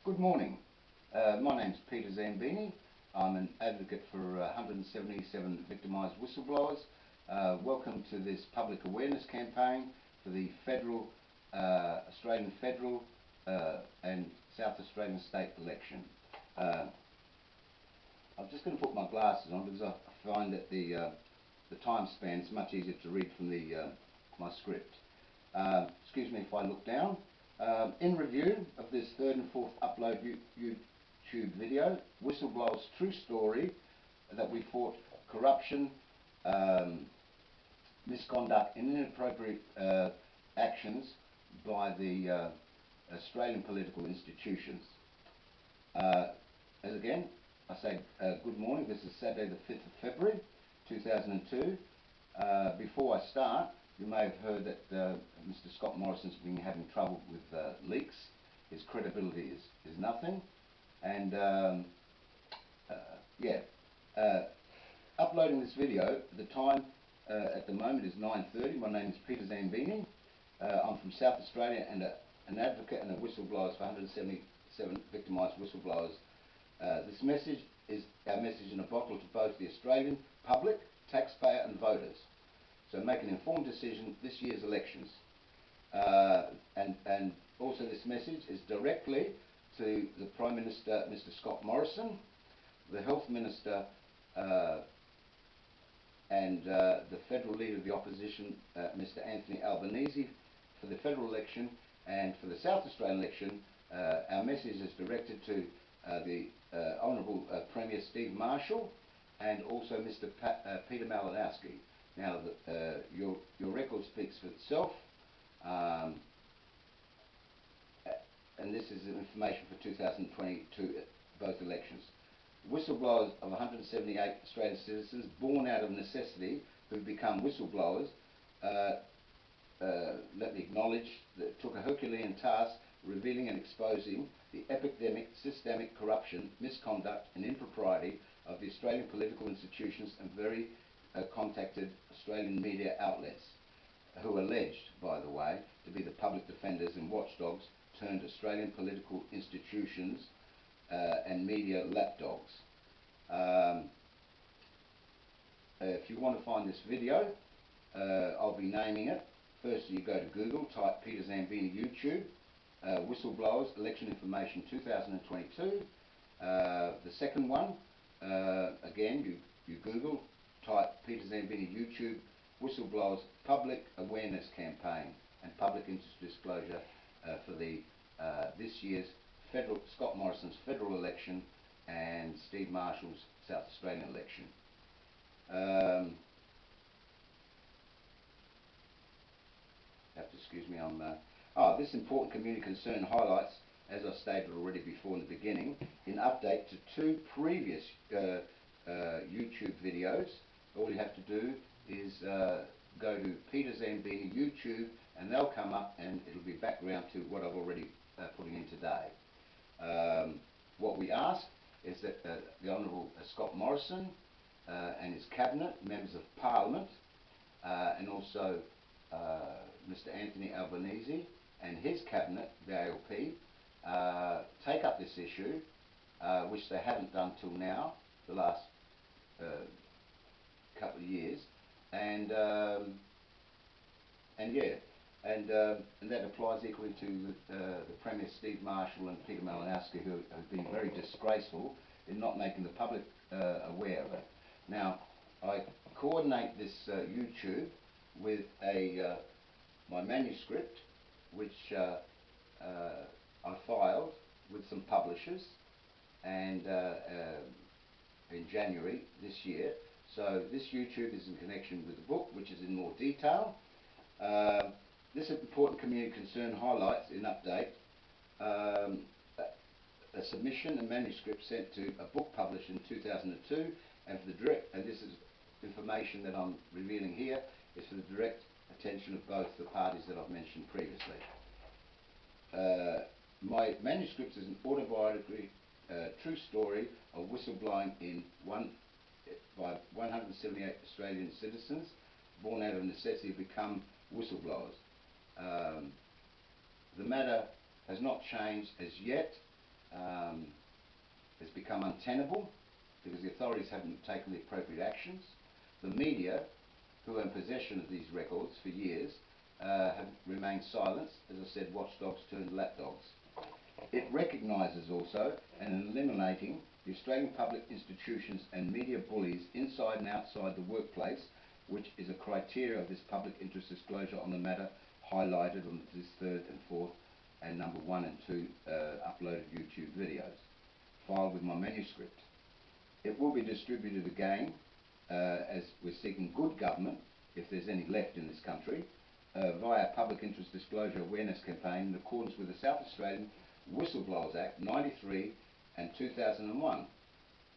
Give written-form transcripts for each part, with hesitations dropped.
Good morning. My name's Peter Zambini. I'm an advocate for 177 victimised whistleblowers. Welcome to this public awareness campaign for the federal, Australian federal and South Australian state election. I'm just going to put my glasses on because I find that the time span is much easier to read from my script. Excuse me if I look down. In review of this third and fourth upload YouTube video, Whistleblowers' true story that we fought corruption, misconduct and inappropriate actions by the Australian political institutions. As again, I say good morning. This is Saturday the 5th of February 2002. Before I start, you may have heard that Mr. Scott Morrison's been having trouble with leaks. His credibility is nothing. And uploading this video, the time at the moment is 9:30. My name is Peter Zambini. I'm from South Australia and an advocate and a whistleblower for 177 victimised whistleblowers. This message is our message in a bottle to both the Australian public, taxpayer and voters. So make an informed decision this year's elections. And also this message is directly to the Prime Minister, Mr. Scott Morrison, the Health Minister and the Federal Leader of the Opposition, Mr. Anthony Albanese, for the federal election, and for the South Australian election, our message is directed to the Honourable Premier Steve Marshall and also Mr. Peter Malinowski. Now, your record speaks for itself, and this is information for 2022, both elections. Whistleblowers of 178 Australian citizens born out of necessity who've become whistleblowers, let me acknowledge, that took a Herculean task revealing and exposing the epidemic, systemic corruption, misconduct and impropriety of the Australian political institutions and very contacted Australian media outlets, who are alleged, by the way, to be the public defenders and watchdogs turned Australian political institutions and media lapdogs. If you want to find this video, I'll be naming it. First, you go to Google, type Peter Zambini YouTube, Whistleblowers Election Information 2022. The second one, again, you Google, type Peter Zambini YouTube, Whistleblowers Public Awareness Campaign and Public Interest Disclosure for the this year's Scott Morrison's federal election and Steve Marshall's South Australian election. Have to excuse me, this important community concern highlights, as I stated already before in the beginning, in update to two previous YouTube videos. All you have to do is go to Peter Zambini YouTube and they'll come up and it'll be background to what I've already putting in today. What we ask is that the Honourable Scott Morrison and his cabinet, members of Parliament, and also Mr. Anthony Albanese and his cabinet, the ALP, take up this issue, which they haven't done till now, the last couple of years, and that applies equally to the Premier Steve Marshall and Peter Malinowski, who have been very disgraceful in not making the public aware of it. Now, I coordinate this YouTube with my manuscript, which I filed with some publishers and in January this year. So this YouTube is in connection with the book, which is in more detail. This important community concern highlights in update a submission and manuscript sent to a book published in 2002, and for the and this is information that I'm revealing here is for the direct attention of both the parties that I've mentioned previously. My manuscript is an autobiography, true story of whistleblowing by 178 Australian citizens born out of necessity to become whistleblowers. The matter has not changed as yet, has become untenable because the authorities haven't taken the appropriate actions. The media, who are in possession of these records for years, have remained silent, as I said, watchdogs turned lapdogs. It recognises also and eliminating the Australian public institutions and media bullies inside and outside the workplace, which is a criteria of this public interest disclosure on the matter highlighted on this third and fourth and number 1 and 2 uploaded YouTube videos, filed with my manuscript. It will be distributed again as we're seeking good government, if there's any left in this country, via a public interest disclosure awareness campaign in accordance with the South Australian Whistleblowers Act 93 and 2001.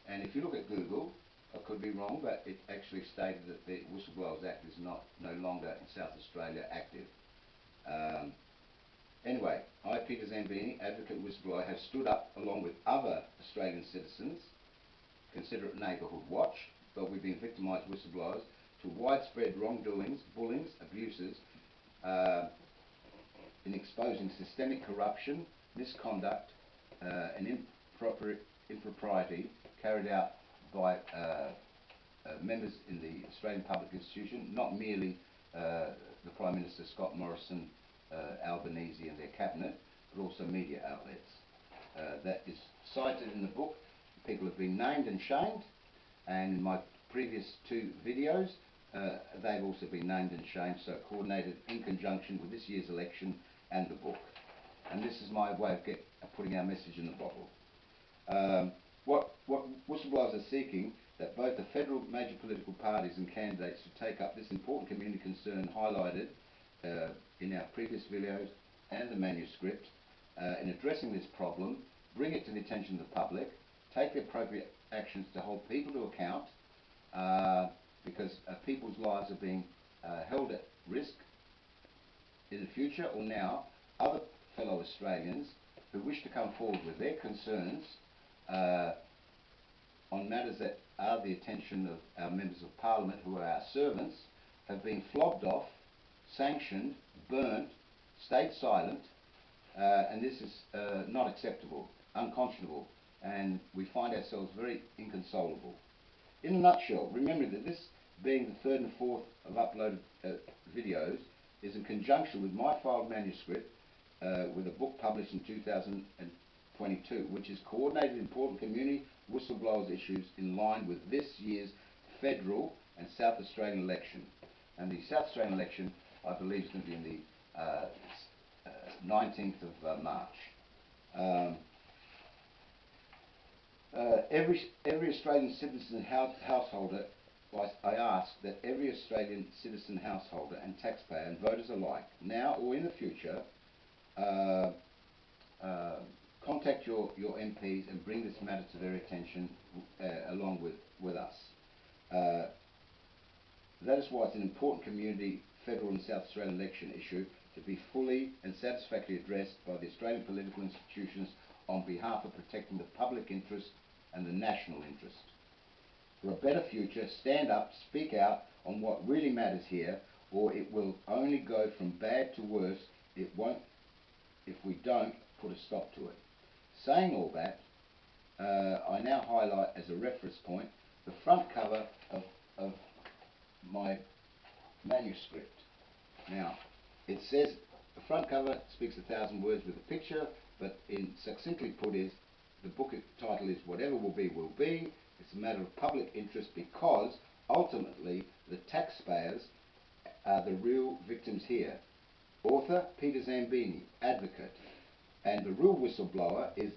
And if you look at Google, I could be wrong, but it actually stated that the Whistleblowers Act is no longer in South Australia active. Anyway, I, Peter Zambini, advocate whistleblower, have stood up along with other Australian citizens, consider it neighbourhood watch, but we've been victimised whistleblowers, to widespread wrongdoings, bullying, abuses, in exposing systemic corruption, misconduct, and impropriety carried out by members in the Australian public institution, not merely the Prime Minister Scott Morrison, Albanese and their cabinet, but also media outlets. That is cited in the book. People have been named and shamed, and in my previous 2 videos they've also been named and shamed, so coordinated in conjunction with this year's election and the book. And this is my way of putting our message in the bottle. What whistleblowers are seeking, that both the federal major political parties and candidates to take up this important community concern highlighted in our previous videos and the manuscript in addressing this problem, bring it to the attention of the public, take the appropriate actions to hold people to account, because people's lives are being held at risk in the future or now. Other fellow Australians who wish to come forward with their concerns on matters that are the attention of our members of Parliament, who are our servants, have been flogged off, sanctioned, burnt, stayed silent, and this is not acceptable, unconscionable, and we find ourselves very inconsolable. In a nutshell, remember that this, being the 3rd and 4th of uploaded videos, is in conjunction with my filed manuscript with a book published in 2022, which is coordinated important community whistleblowers issues in line with this year's federal and South Australian election. And the South Australian election, I believe, is going to be in the 19th of March. Every Australian citizen householder, I ask that every Australian citizen householder and taxpayer and voters alike, now or in the future, contact your MPs and bring this matter to their attention along with us. That is why it's an important community federal and South Australian election issue to be fully and satisfactorily addressed by the Australian political institutions on behalf of protecting the public interest and the national interest. For a better future, stand up, speak out on what really matters here, or it will only go from bad to worse. It won't if we don't put a stop to it. Saying all that, I now highlight as a reference point the front cover of my manuscript. Now, it says, the front cover speaks 1,000 words with a picture, but in succinctly put is, the book title is Whatever Will Be, Will Be. It's a matter of public interest because ultimately the taxpayers are the real victims here. Author, Peter Zambini, advocate, and the real whistleblower is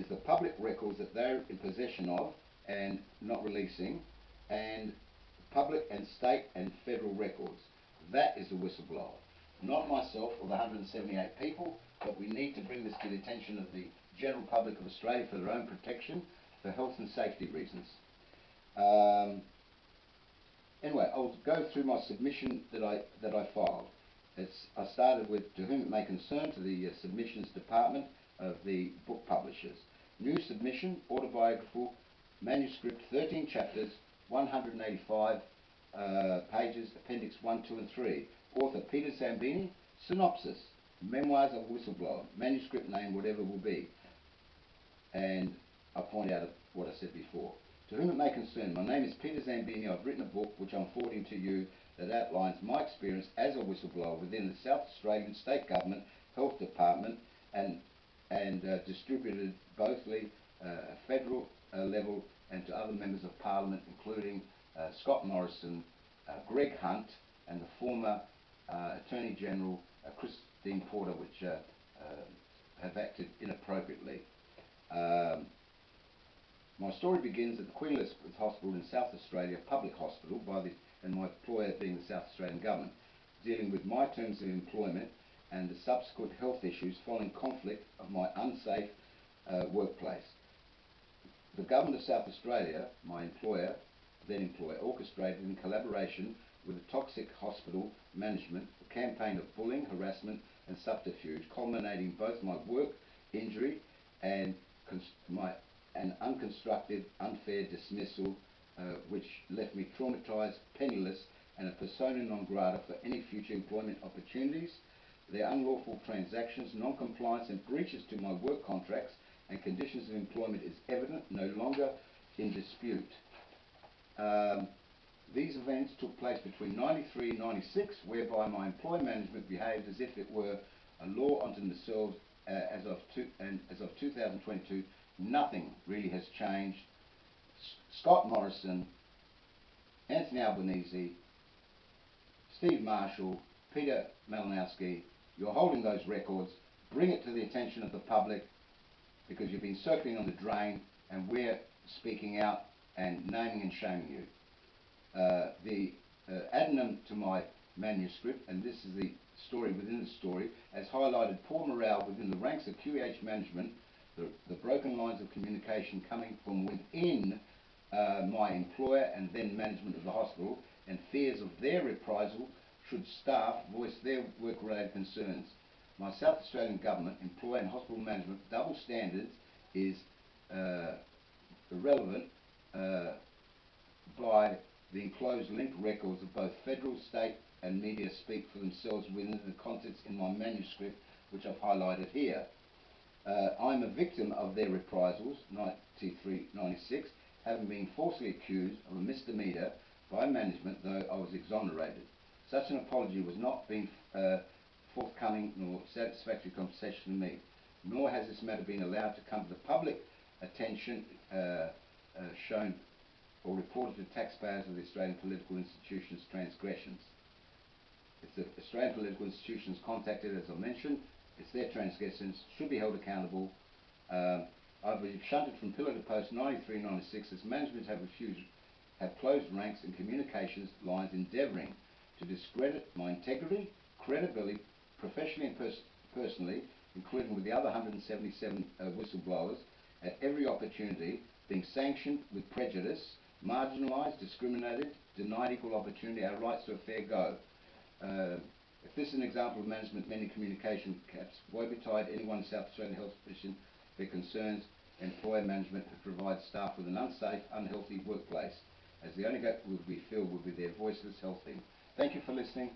the public records that they're in possession of and not releasing, and public and state and federal records. That is the whistleblower. Not myself or the 178 people, but we need to bring this to the attention of the general public of Australia for their own protection, for health and safety reasons. Anyway, I'll go through my submission that I filed. I started with, to whom it may concern, to the submissions department of the book publishers. New submission, autobiographical, manuscript, 13 chapters, 185 pages, appendix 1, 2 and 3. Author Peter Zambini. Synopsis, memoirs of a whistleblower. Manuscript name, Whatever Will Be. and I point out what I said before. To whom it may concern, my name is Peter Zambini. I've written a book which I'm forwarding to you that outlines my experience as a whistleblower within the South Australian State Government Health Department and distributed bothly federal level and to other members of Parliament, including Scott Morrison, Greg Hunt, and the former Attorney General Christine Porter, which have acted inappropriately. My story begins at the Queen Elizabeth Hospital in South Australia, public hospital, and my employer being the South Australian Government, dealing with my terms of employment and the subsequent health issues following conflict of my unsafe workplace. The Government of South Australia, my employer, orchestrated in collaboration with the toxic hospital management a campaign of bullying, harassment and subterfuge, culminating both my work injury and an unconstructive, unfair dismissal, which left me traumatised, penniless, and a persona non grata for any future employment opportunities. Their unlawful transactions, non-compliance and breaches to my work contracts and conditions of employment is evident, no longer in dispute. These events took place between 93 and 96, whereby my employer management behaved as if it were a law unto themselves. As of 2022, nothing really has changed. Scott Morrison, Anthony Albanese, Steve Marshall, Peter Malinowski, you're holding those records. Bring it to the attention of the public, because you've been circling on the drain and we're speaking out and naming and shaming you. The addendum to my manuscript, and this is the story within the story, has highlighted poor morale within the ranks of QEH management, the broken lines of communication coming from within my employer and then management of the hospital, and fears of their reprisal should staff voice their work-related concerns. My South Australian Government, employer and hospital management double standards is irrelevant by the enclosed linked records of both federal, state and media speak for themselves within the contents in my manuscript, which I've highlighted here. I'm a victim of their reprisals, 93-96, having been falsely accused of a misdemeanour by management, though I was exonerated. Such an apology was not being forthcoming nor satisfactory compensation to me, nor has this matter been allowed to come to the public attention shown or reported to taxpayers of the Australian political institutions' transgressions. If the Australian political institutions contacted, as I mentioned, it's their transgressions, should be held accountable. I've been shunted from pillar to post 93-96 as management have closed ranks and communications lines endeavouring to discredit my integrity, credibility, professionally and personally, including with the other 177 whistleblowers, at every opportunity, being sanctioned with prejudice, marginalised, discriminated, denied equal opportunity, our rights to a fair go. If this is an example of management mending communication gaps, woe betide anyone in South Australian Health Commission that concerns employer management who provides staff with an unsafe, unhealthy workplace, as the only gap will be filled will be their voiceless health team. Thank you for listening.